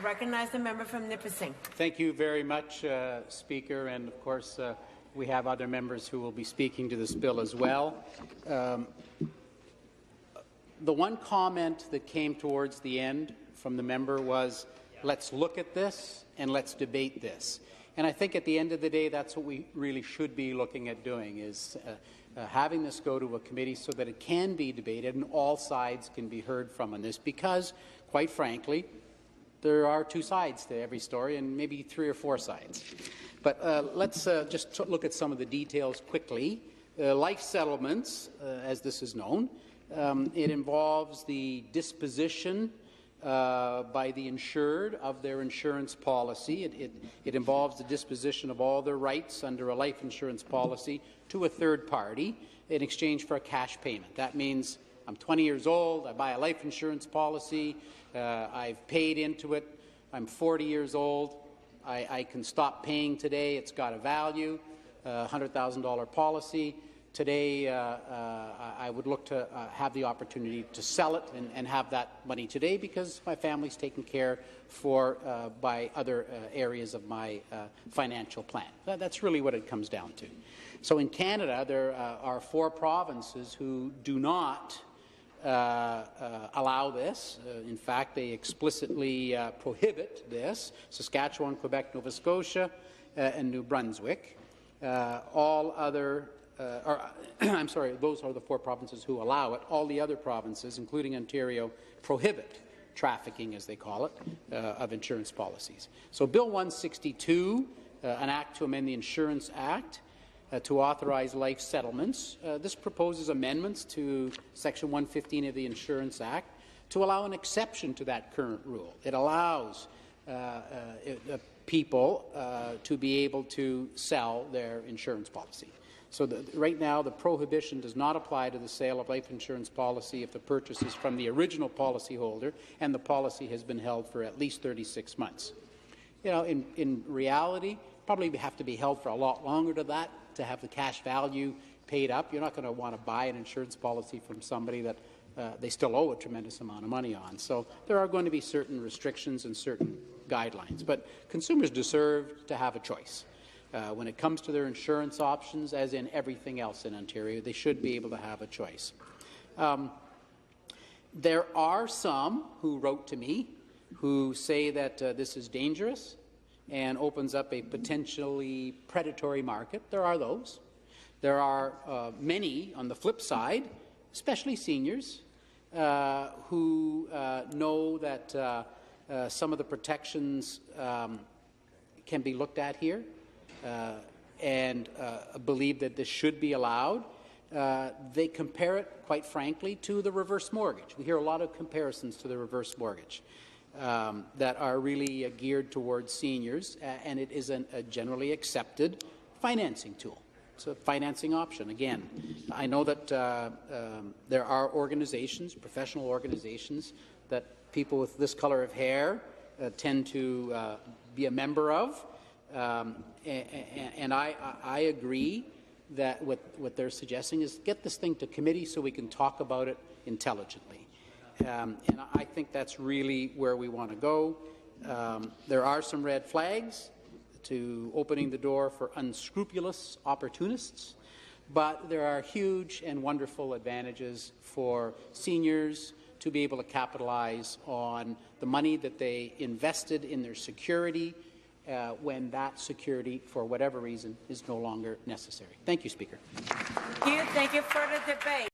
recognize the member from Nipissing. Thank you very much, Speaker, and of course we have other members who will be speaking to this bill as well. The one comment that came towards the end from the member was, let's look at this and let's debate this. And I think at the end of the day, that's what we really should be looking at doing, is having this go to a committee so that it can be debated and all sides can be heard from on this, because, quite frankly, there are two sides to every story and maybe 3 or 4 sides. But let's just look at some of the details quickly. Life settlements, as this is known, it involves the disposition by the insured of their insurance policy. It involves the disposition of all their rights under a life insurance policy to a third party in exchange for a cash payment. That means I'm 20 years old, I buy a life insurance policy, I've paid into it, I'm 40 years old, I can stop paying today, it's got a value, $100,000 policy. Today, I would look to have the opportunity to sell it and have that money today because my family's taken care for by other areas of my financial plan. That's really what it comes down to. So in Canada, there are 4 provinces who do not allow this. In fact, they explicitly prohibit this: Saskatchewan, Quebec, Nova Scotia, and New Brunswick. All other I'm sorry, those are the 4 provinces who allow it. All the other provinces, including Ontario, prohibit trafficking, as they call it, of insurance policies. So Bill 162, an act to amend the Insurance Act to authorize life settlements. This proposes amendments to Section 115 of the Insurance Act to allow an exception to that current rule. It allows people to be able to sell their insurance policy. So right now, the prohibition does not apply to the sale of life insurance policy if the purchase is from the original policyholder and the policy has been held for at least 36 months. You know, in reality, probably have to be held for a lot longer to that to have the cash value paid up. You're not going to want to buy an insurance policy from somebody that they still owe a tremendous amount of money on. So there are going to be certain restrictions and certain guidelines. But consumers deserve to have a choice. When it comes to their insurance options, as in everything else in Ontario, they should be able to have a choice. There are some who wrote to me who say that this is dangerous and opens up a potentially predatory market. There are those. There are many on the flip side, especially seniors, who know that some of the protections can be looked at here. And believe that this should be allowed. They compare it, quite frankly, to the reverse mortgage. We hear a lot of comparisons to the reverse mortgage that are really geared towards seniors, and it isn't a generally accepted financing tool. It's a financing option. Again, I know that there are organizations, professional organizations, that people with this color of hair tend to be a member of. And I agree that what they're suggesting is get this thing to committee so we can talk about it intelligently. And I think that's really where we want to go. There are some red flags to opening the door for unscrupulous opportunists, but there are huge and wonderful advantages for seniors to be able to capitalize on the money that they invested in their security when that security, for whatever reason, is no longer necessary. Thank you, Speaker. Thank you for the debate.